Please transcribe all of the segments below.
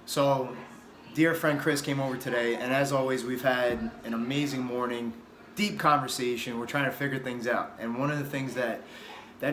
So, dear friend Chris came over today, and as always, we've had an amazing morning, deep conversation. We're trying to figure things out, and one of the things that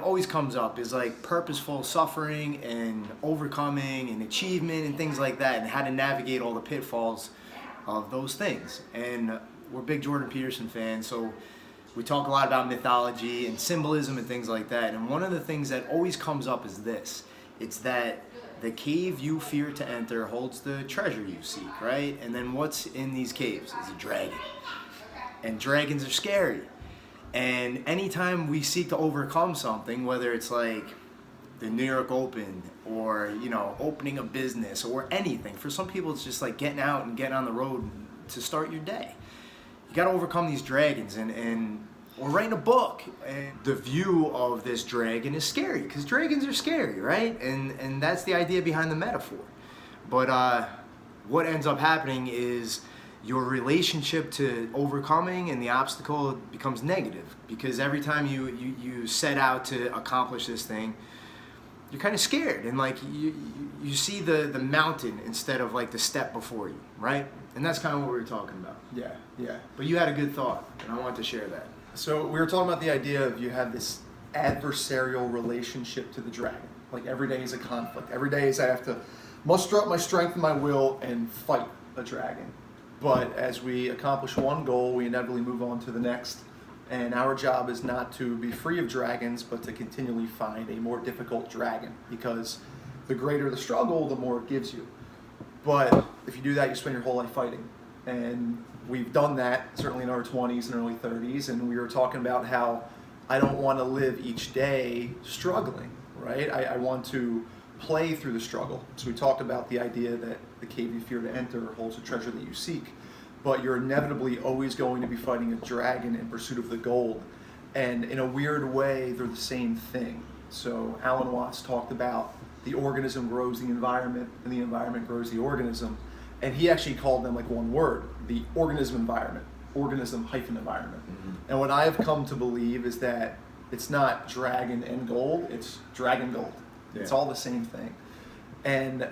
always comes up is like purposeful suffering and overcoming and achievement and things like that, and how to navigate all the pitfalls of those things. And we're big Jordan Peterson fans, so we talk a lot about mythology and symbolism and things like that. And one of the things that always comes up is this: it's that the cave you fear to enter holds the treasure you seek, right? And then what's in these caves is a dragon. And dragons are scary. And anytime we seek to overcome something, whether it's like the New York Open or, opening a business or anything, for some people it's just like getting out and getting on the road to start your day. You got to overcome these dragons, or writing a book. And the view of this dragon is scary because dragons are scary, right? And that's the idea behind the metaphor. But what ends up happening is your relationship to overcoming and the obstacle becomes negative, because every time you set out to accomplish this thing, you're kind of scared, and like you see the mountain instead of like the step before you, right? And that's kind of what we were talking about. Yeah. But you had a good thought, and I want to share that. So we were talking about the idea of you have this adversarial relationship to the dragon. Like every day is a conflict. Every day is I have to muster up my strength and my will and fight a dragon. But as we accomplish one goal, we inevitably move on to the next. And our job is not to be free of dragons, but to continually find a more difficult dragon, because the greater the struggle, the more it gives you. But if you do that, you spend your whole life fighting. And we've done that, certainly in our 20s and early 30s, and we were talking about how I don't want to live each day struggling, right? I want to play through the struggle. So we talked about the idea that the cave you fear to enter holds a treasure that you seek, but you're inevitably always going to be fighting a dragon in pursuit of the gold. And in a weird way, they're the same thing. So Alan Watts talked about the organism grows the environment, and the environment grows the organism. And he actually called them like one word, the organism environment, organism-environment. Mm-hmm. And what I have come to believe is that it's not dragon and gold, it's dragon gold. Yeah. It's all the same thing. And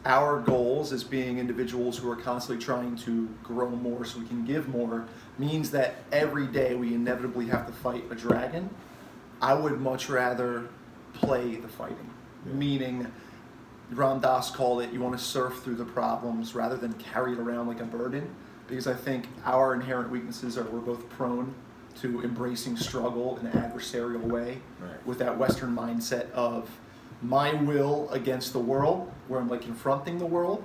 our goals as being individuals who are constantly trying to grow more so we can give more means that every day we inevitably have to fight a dragon. I would much rather play the fighting, meaning Ram Dass called it, you want to surf through the problems rather than carry it around like a burden, because I think our inherent weaknesses are we're both prone to embracing struggle in an adversarial way, right, with that Western mindset of my will against the world, where I'm like confronting the world.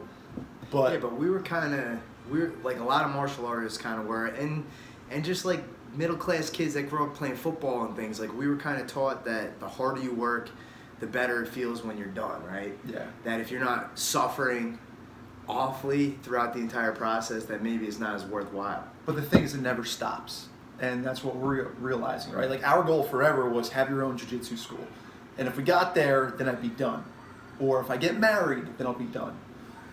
But we were like a lot of martial artists kind of were, and just like middle class kids that grew up playing football and things, like we were kind of taught that the harder you work, the better it feels when you're done, right? Yeah. That if you're not suffering awfully throughout the entire process, that maybe it's not as worthwhile. But the thing is, it never stops. And that's what we're realizing, right? Like our goal forever was have your own jiu-jitsu school. And if we got there, then I'd be done. Or if I get married, then I'll be done.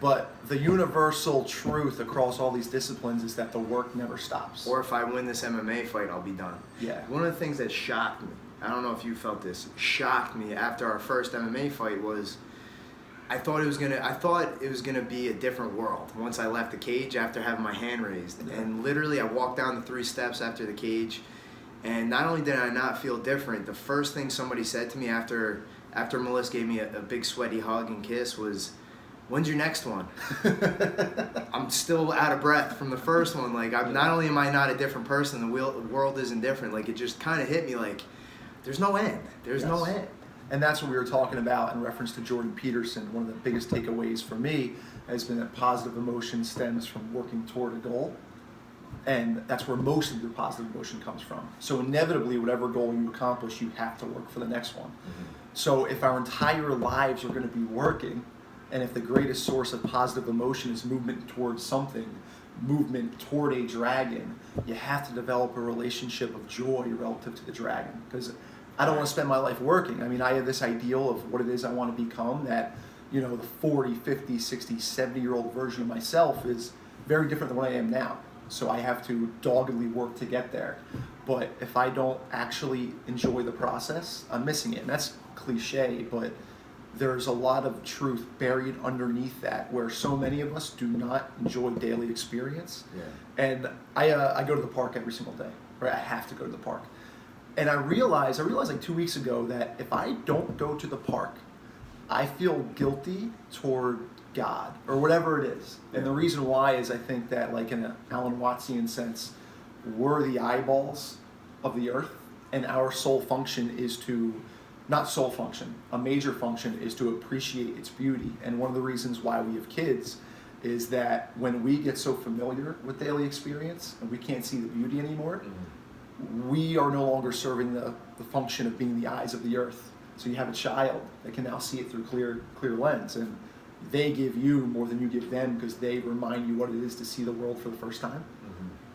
But the universal truth across all these disciplines is that the work never stops. Or if I win this MMA fight, I'll be done. Yeah. One of the things that shocked me, I don't know if you felt this, shocked me after our first MMA fight was I thought it was gonna be a different world once I left the cage after having my hand raised. Yeah. And literally I walked down the 3 steps after the cage, and not only did I not feel different, the first thing somebody said to me after Melissa gave me a big sweaty hug and kiss was, "When's your next one?" I'm still out of breath from the first one. Like, not only am I not a different person, the world isn't different. Like, it just kind of hit me like, there's no end. There's no end. And that's what we were talking about in reference to Jordan Peterson. One of the biggest takeaways for me has been that positive emotion stems from working toward a goal. And that's where most of your positive emotion comes from. So inevitably, whatever goal you accomplish, you have to work for the next one. Mm-hmm. So if our entire lives are going to be working, and if the greatest source of positive emotion is movement towards something, movement toward a dragon, you have to develop a relationship of joy relative to the dragon. Because I don't want to spend my life working. I mean, I have this ideal of what it is I want to become that, the 40, 50, 60, 70-year-old version of myself is very different than what I am now. So I have to doggedly work to get there. But if I don't actually enjoy the process, I'm missing it. And that's cliche, but there's a lot of truth buried underneath that, where so many of us do not enjoy daily experience. Yeah. And I go to the park every single day, right? I have to go to the park. And I realized like 2 weeks ago that if I don't go to the park, I feel guilty toward God or whatever it is. And the reason why is I think that, like in an Alan Wattsian sense, we're the eyeballs of the earth, and our sole function is to, not sole function, a major function is to appreciate its beauty. And one of the reasons why we have kids is that when we get so familiar with daily experience and we can't see the beauty anymore, we are no longer serving the function of being the eyes of the earth. So you have a child that can now see it through clear lens, and they give you more than you give them because they remind you what it is to see the world for the first time.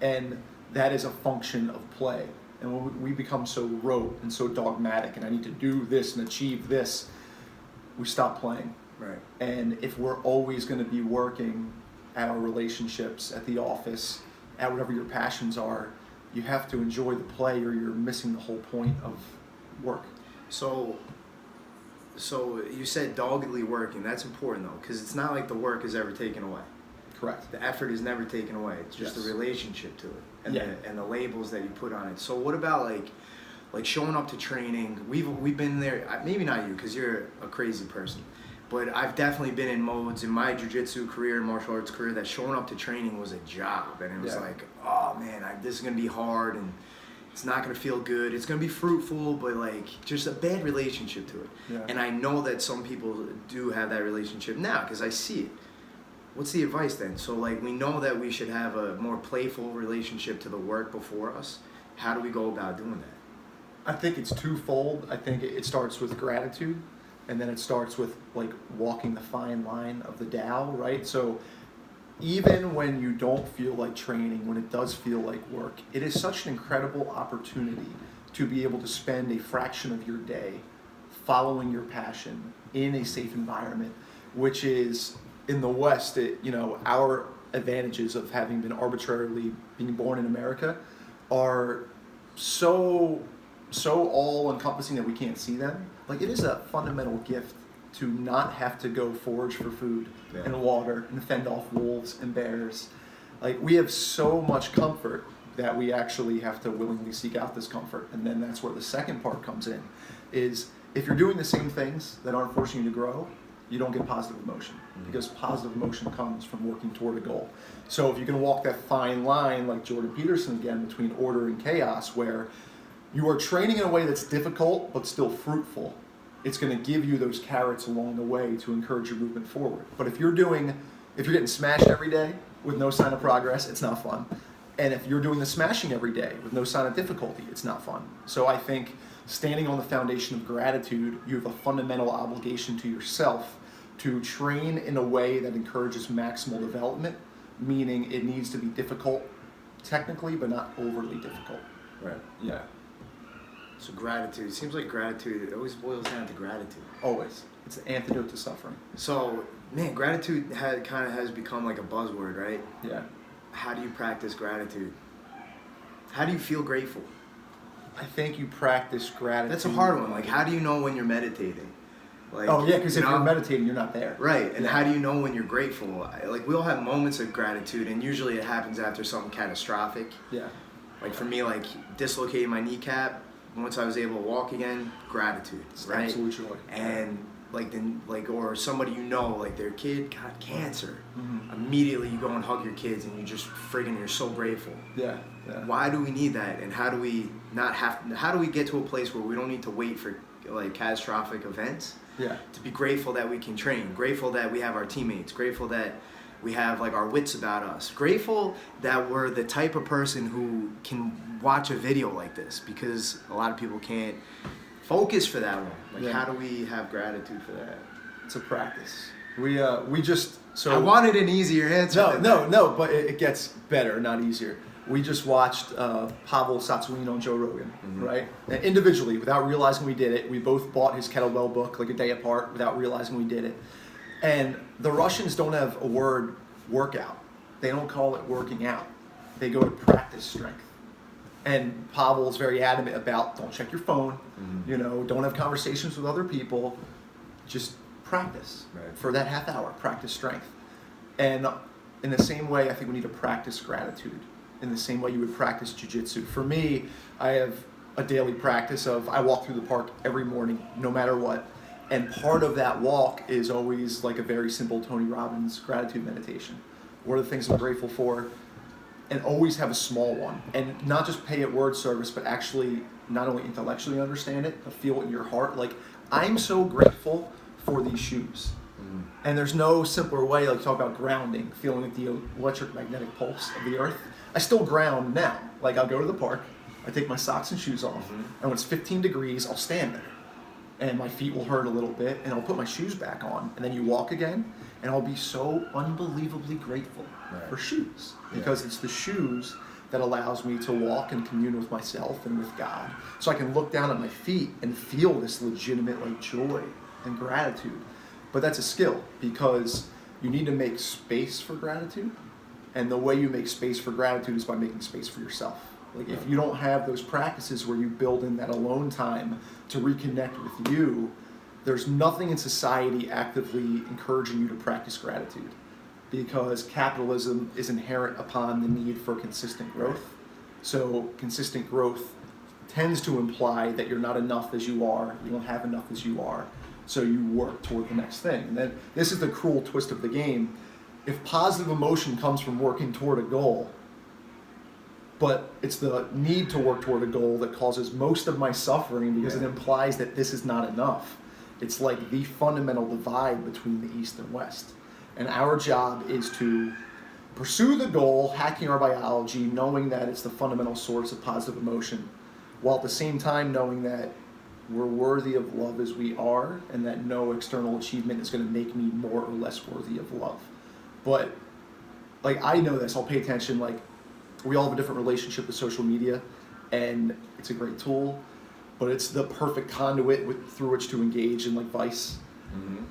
And that is a function of play. And when we become so rote and so dogmatic, and I need to do this and achieve this, we stop playing. Right. And if we're always going to be working at our relationships, at the office, at whatever your passions are, you have to enjoy the play or you're missing the whole point of work. So you said doggedly working. That's important though, because it's not like the work is ever taken away. Correct. The effort is never taken away. It's just the relationship to it and the labels that you put on it. So what about like showing up to training? We've been there. Maybe not you, because you're a crazy person, but I've definitely been in modes in my jiu-jitsu career, martial arts career, that showing up to training was a job, and it was like, oh man, this is gonna be hard, and it's not gonna feel good. It's gonna be fruitful, but like just a bad relationship to it. Yeah. And I know that some people do have that relationship now because I see it. What's the advice then? So like we know that we should have a more playful relationship to the work before us. How do we go about doing that? I think it's twofold. I think it starts with gratitude, and then it starts with like walking the fine line of the Tao, right? So even when you don't feel like training, when it does feel like work, it is such an incredible opportunity to be able to spend a fraction of your day following your passion in a safe environment, which is, in the West, our advantages of having been arbitrarily being born in America are so all-encompassing that we can't see them. Like, it is a fundamental gift to not have to go forage for food and water and fend off wolves and bears. Like, we have so much comfort that we actually have to willingly seek out this comfort. And then that's where the second part comes in, is if you're doing the same things that aren't forcing you to grow, you don't get positive emotion, because positive emotion comes from working toward a goal. So if you can walk that fine line, like Jordan Peterson again, between order and chaos, where you are training in a way that's difficult but still fruitful, it's going to give you those carrots along the way to encourage your movement forward. But if you're getting smashed every day with no sign of progress, it's not fun. And if you're doing the smashing every day with no sign of difficulty, it's not fun. So I think standing on the foundation of gratitude, you have a fundamental obligation to yourself to train in a way that encourages maximal development, meaning it needs to be difficult technically, but not overly difficult. Right. Yeah. So gratitude. Seems like gratitude, it always boils down to gratitude. Always. It's an antidote to suffering. So, man, gratitude has become like a buzzword, right? Yeah. How do you practice gratitude? How do you feel grateful? I think you practice gratitude. That's a hard one. Like, how do you know when you're meditating? Like, because if you're meditating, you're not there. Right, and how do you know when you're grateful? Like, we all have moments of gratitude, and usually it happens after something catastrophic. Yeah. Like, for me, like, dislocating my kneecap, once I was able to walk again, gratitude, right? Absolute joy. And, or somebody like their kid got cancer. Immediately you go and hug your kids, and you're so grateful. Yeah. Why do we need that? And how do we how do we get to a place where we don't need to wait for, like, catastrophic events? Yeah. To be grateful that we can train, grateful that we have our teammates, grateful that we have like our wits about us, grateful that we're the type of person who can watch a video like this, because a lot of people can't focus for that one. Like, how do we have gratitude for that? It's a practice. We just I wanted an easier answer. No, but it gets better, not easier. We just watched Pavel Tsatsouline on Joe Rogan, right? And individually, without realizing we did it. We both bought his kettlebell book like a day apart without realizing we did it. And the Russians don't have a word workout. They don't call it working out. They go to practice strength. And Pavel's very adamant about don't check your phone, don't have conversations with other people, just practice. Right. For that half hour, practice strength. And in the same way, I think we need to practice gratitude. In the same way you would practice jiu-jitsu. For me, I have a daily practice of I walk through the park every morning, no matter what. And part of that walk is always like a very simple Tony Robbins gratitude meditation. What are the things I'm grateful for? And always have a small one. And not just pay it word service, but actually not only intellectually understand it, but feel it in your heart. Like, I'm so grateful for these shoes. And there's no simpler way, like talk about grounding, feeling like the electric magnetic pulse of the earth. I still ground now. Like, I'll go to the park, I take my socks and shoes off, and when it's 15 degrees, I'll stand there. And my feet will hurt a little bit, and I'll put my shoes back on, and then you walk again, and I'll be so unbelievably grateful for shoes. Because it's the shoes that allows me to walk and commune with myself and with God. So I can look down at my feet and feel this legitimate like joy and gratitude. But that's a skill, because you need to make space for gratitude. And the way you make space for gratitude is by making space for yourself. Like, if you don't have those practices where you build in that alone time to reconnect with you, there's nothing in society actively encouraging you to practice gratitude, because capitalism is inherent upon the need for consistent growth. So consistent growth tends to imply that you're not enough as you are, you don't have enough as you are, so you work toward the next thing. And then this is the cruel twist of the game. If positive emotion comes from working toward a goal, but it's the need to work toward a goal that causes most of my suffering, because it implies that this is not enough. It's like the fundamental divide between the East and West. And our job is to pursue the goal, hacking our biology, knowing that it's the fundamental source of positive emotion, while at the same time knowing that we're worthy of love as we are, and that no external achievement is going to make me more or less worthy of love. But, like, I know this, I'll pay attention, like, we all have a different relationship with social media, and it's a great tool, but it's the perfect conduit through which to engage in, like, vice.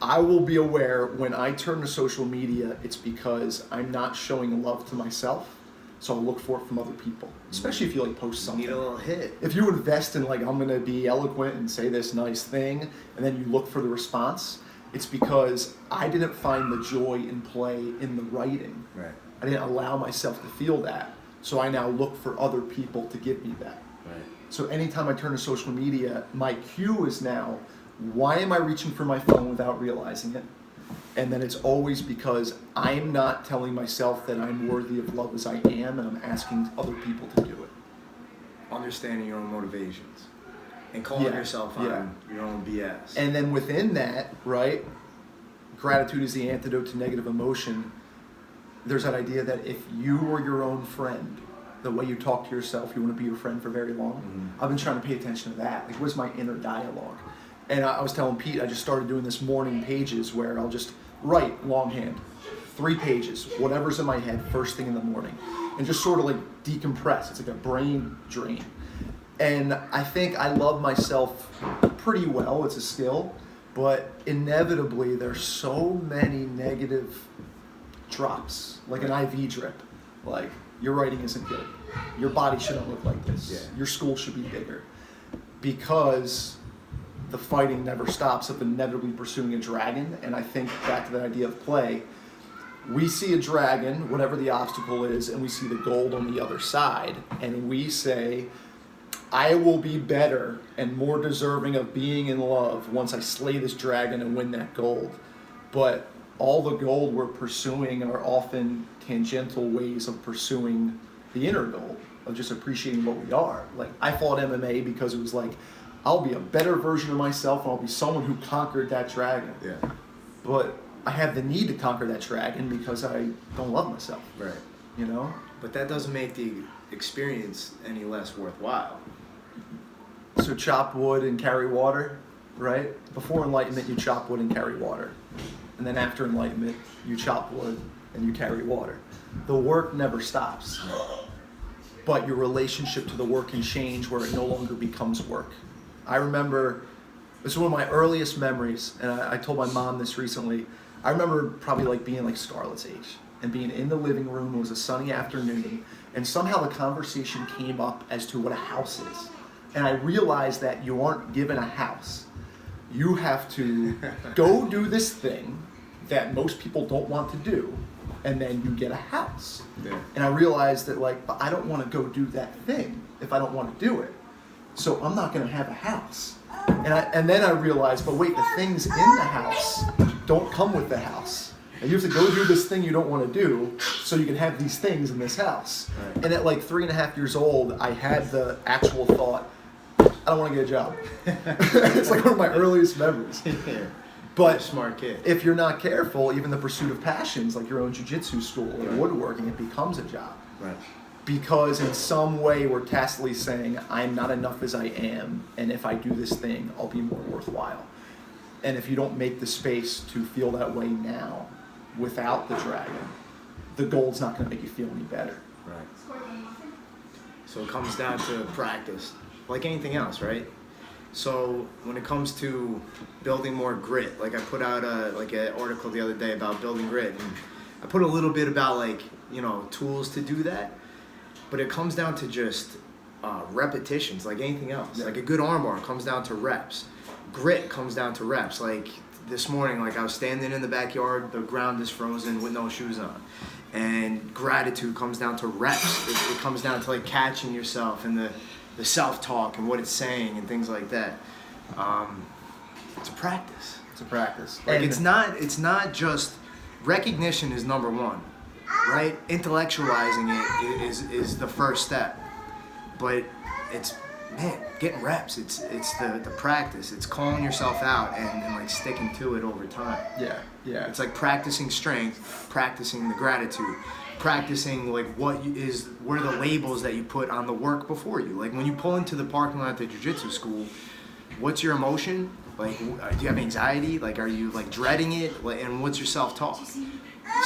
I will be aware when I turn to social media, it's because I'm not showing love to myself, so I'll look for it from other people, especially if you like post something. You need a little hit. If you invest in like, I'm gonna be eloquent and say this nice thing, and then you look for the response, it's because I didn't find the joy in play in the writing. Right. I didn't allow myself to feel that, so I now look for other people to give me that. Right. So anytime I turn to social media, my cue is now, why am I reaching for my phone without realizing it? And then it's always because I'm not telling myself that I'm worthy of love as I am, and I'm asking other people to do it. Understanding your own motivations and calling yourself on your own BS. And then within that, right, gratitude is the antidote to negative emotion. There's that idea that if you were your own friend, the way you talk to yourself, you want to be your friend for very long. I've been trying to pay attention to that. Like, what's my inner dialogue? And I was telling Pete, I just started doing this morning pages where I'll just write longhand, 3 pages, whatever's in my head first thing in the morning, and just sort of like decompress. It's like a brain drain. And I think I love myself pretty well. It's a skill, but inevitably there's so many negative drops, like an IV drip. Like, your writing isn't good. Your body shouldn't look like this. Your school should be bigger. Because the fighting never stops of inevitably pursuing a dragon. And I think back to that idea of play, we see a dragon, whatever the obstacle is, and we see the gold on the other side, and we say, I will be better and more deserving of being in love once I slay this dragon and win that gold. But all the gold we're pursuing are often tangential ways of pursuing the inner goal of just appreciating what we are. Like, I fought MMA because it was like, I'll be a better version of myself, and I'll be someone who conquered that dragon. Yeah. But I have the need to conquer that dragon because I don't love myself. Right. You know? But that doesn't make the experience any less worthwhile. So chop wood and carry water, right? Before enlightenment, you chop wood and carry water. And then after enlightenment, you chop wood and you carry water. The work never stops. But your relationship to the work can change where it no longer becomes work. I remember, this is one of my earliest memories, and I told my mom this recently. I remember probably like being like Scarlett's age and being in the living room. It was a sunny afternoon, and somehow the conversation came up as to what a house is. And I realized that you aren't given a house. you have to go do this thing that most people don't want to do, and then you get a house. Yeah. And I realized that, like, but I don't want to go do that thing if I don't want to do it. So I'm not going to have a house. And then I realized, but wait, the things in the house don't come with the house. And you have to go do this thing you don't want to do so you can have these things in this house. Right. And at like 3.5 years old, I had the actual thought, I don't want to get a job. It's like one of my earliest memories. Yeah. But Smart kid. if you're not careful, even the pursuit of passions, like your own jiu-jitsu school or Right. woodworking, it becomes a job. Right. Because in some way we're tacitly saying, I'm not enough as I am, and if I do this thing, I'll be more worthwhile. And if you don't make the space to feel that way now, without the dragon, the gold's not going to make you feel any better. Right. So it comes down to practice, like anything else, right? So when it comes to building more grit, like I put out an article the other day about building grit, and I put a little bit about tools to do that, but it comes down to just repetitions, like anything else. Yeah. Like a good armbar comes down to reps. Grit comes down to reps. Like this morning, I was standing in the backyard, the ground is frozen with no shoes on. And gratitude comes down to reps. It comes down to catching yourself and the self-talk and what it's saying and things like that. It's a practice. It's a practice. Like And it's not just recognition is number one, right? Intellectualizing it is the first step, but it's getting reps. It's the practice. It's calling yourself out and sticking to it over time. yeah. It's like practicing strength, practicing the gratitude, practicing what are the labels that you put on the work before you. Like when you pull into the parking lot at the jiu-jitsu school, what's your emotion? Do you have anxiety? Are you dreading it? And what's your self-talk?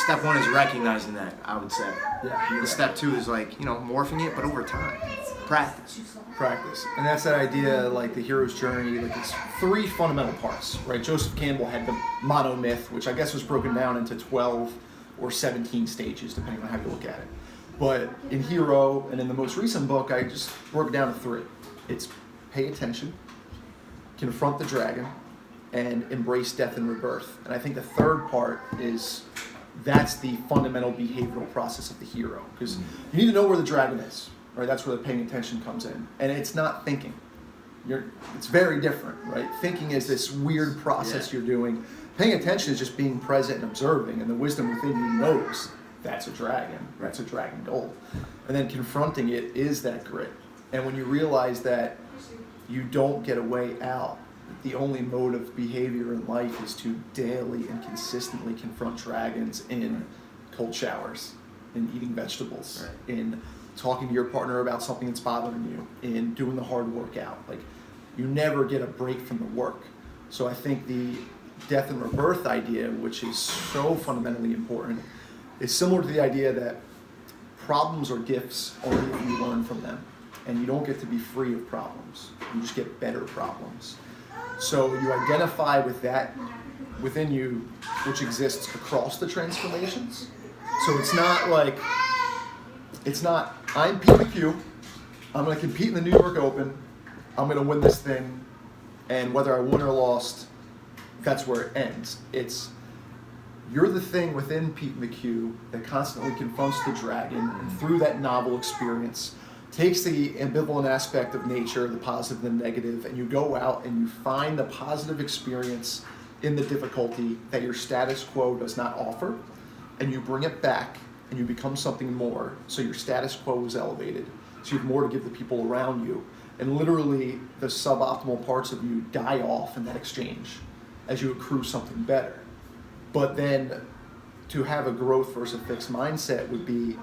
Step one is recognizing that, I would say. Yeah. And step two is morphing it, but over time. Practice. And that's that idea, the hero's journey, it's 3 fundamental parts, right? Joseph Campbell had the monomyth, which I guess was broken down into 12 or 17 stages, depending on how you look at it. But in Hero, and in the most recent book, I just broke it down to 3. It's pay attention, confront the dragon, and embrace death and rebirth. And I think the third part is that's the fundamental behavioral process of the hero, because you need to know where the dragon is. Right, that's where the paying attention comes in, and it's not thinking. It's very different, right? Thinking is this weird process you're doing. Paying attention is just being present and observing, and the wisdom within you knows that's a dragon. That's a dragon gold. And then confronting it is that grit. And when you realize that you don't get a way out, the only mode of behavior in life is to daily and consistently confront dragons in cold showers, in eating vegetables, in talking to your partner about something that's bothering you, in doing the hard workout. You never get a break from the work. So I think the death and rebirth idea, which is so fundamentally important, is similar to the idea that problems are gifts only if you learn from them. And you don't get to be free of problems. You just get better problems. So you identify with that within you, which exists across the transformations. So it's not, I'm Pete McHugh, I'm going to compete in the New York Open, I'm going to win this thing, and whether I won or lost, that's where it ends. It's, you're the thing within Pete McHugh that constantly confronts the dragon, and through that novel experience, takes the ambivalent aspect of nature, the positive and the negative, and you go out and you find the positive experience in the difficulty that your status quo does not offer, and you bring it back, and you become something more, so your status quo is elevated, so you have more to give the people around you, and literally the suboptimal parts of you die off in that exchange as you accrue something better. But then to have a growth versus a fixed mindset would be,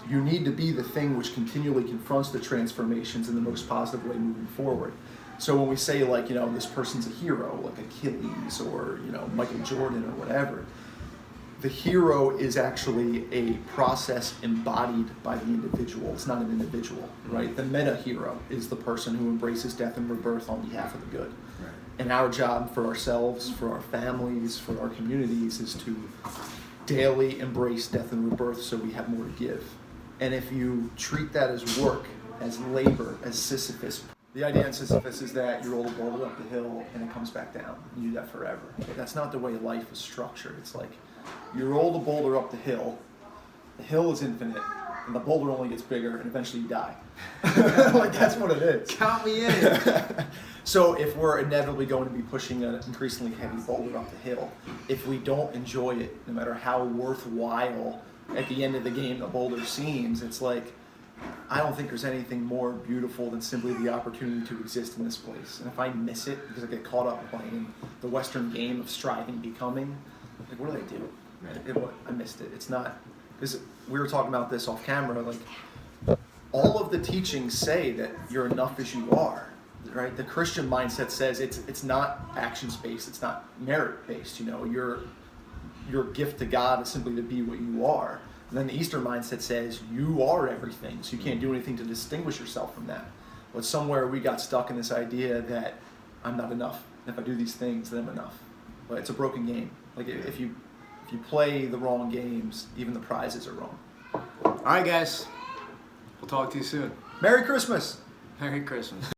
you need to be the thing which continually confronts the transformations in the most positive way moving forward. So when we say this person's a hero, like Achilles or Michael Jordan or whatever, the hero is actually a process embodied by the individual. It's not an individual, right? The meta-hero is the person who embraces death and rebirth on behalf of the good. Right. And our job for ourselves, for our families, for our communities is to daily embrace death and rebirth so we have more to give. And if you treat that as work, as labor, as Sisyphus, The idea in Sisyphus is that you roll a boulder up the hill and it comes back down. You do that forever. But that's not the way life is structured. It's like you roll the boulder up the hill is infinite, and the boulder only gets bigger, and eventually you die. Like, that's what it is. Count me in. So if we're inevitably going to be pushing an increasingly heavy boulder up the hill, if we don't enjoy it, no matter how worthwhile at the end of the game the boulder seems, it's like, I don't think there's anything more beautiful than simply the opportunity to exist in this place. And if I miss it because I get caught up playing the Western game of striving, becoming, like, what do I do? I missed it. It's not, because we were talking about this off camera, like, all of the teachings say that you're enough as you are, right? The Christian mindset says it's not actions-based, it's not merit-based, you know, your gift to God is simply to be what you are. And then the Eastern mindset says you are everything, so you can't do anything to distinguish yourself from that. But somewhere we got stuck in this idea that I'm not enough. If I do these things, then I'm enough. But it's a broken game. Like, if you play the wrong games, even the prizes are wrong. All right, guys. We'll talk to you soon. Merry Christmas! Merry Christmas.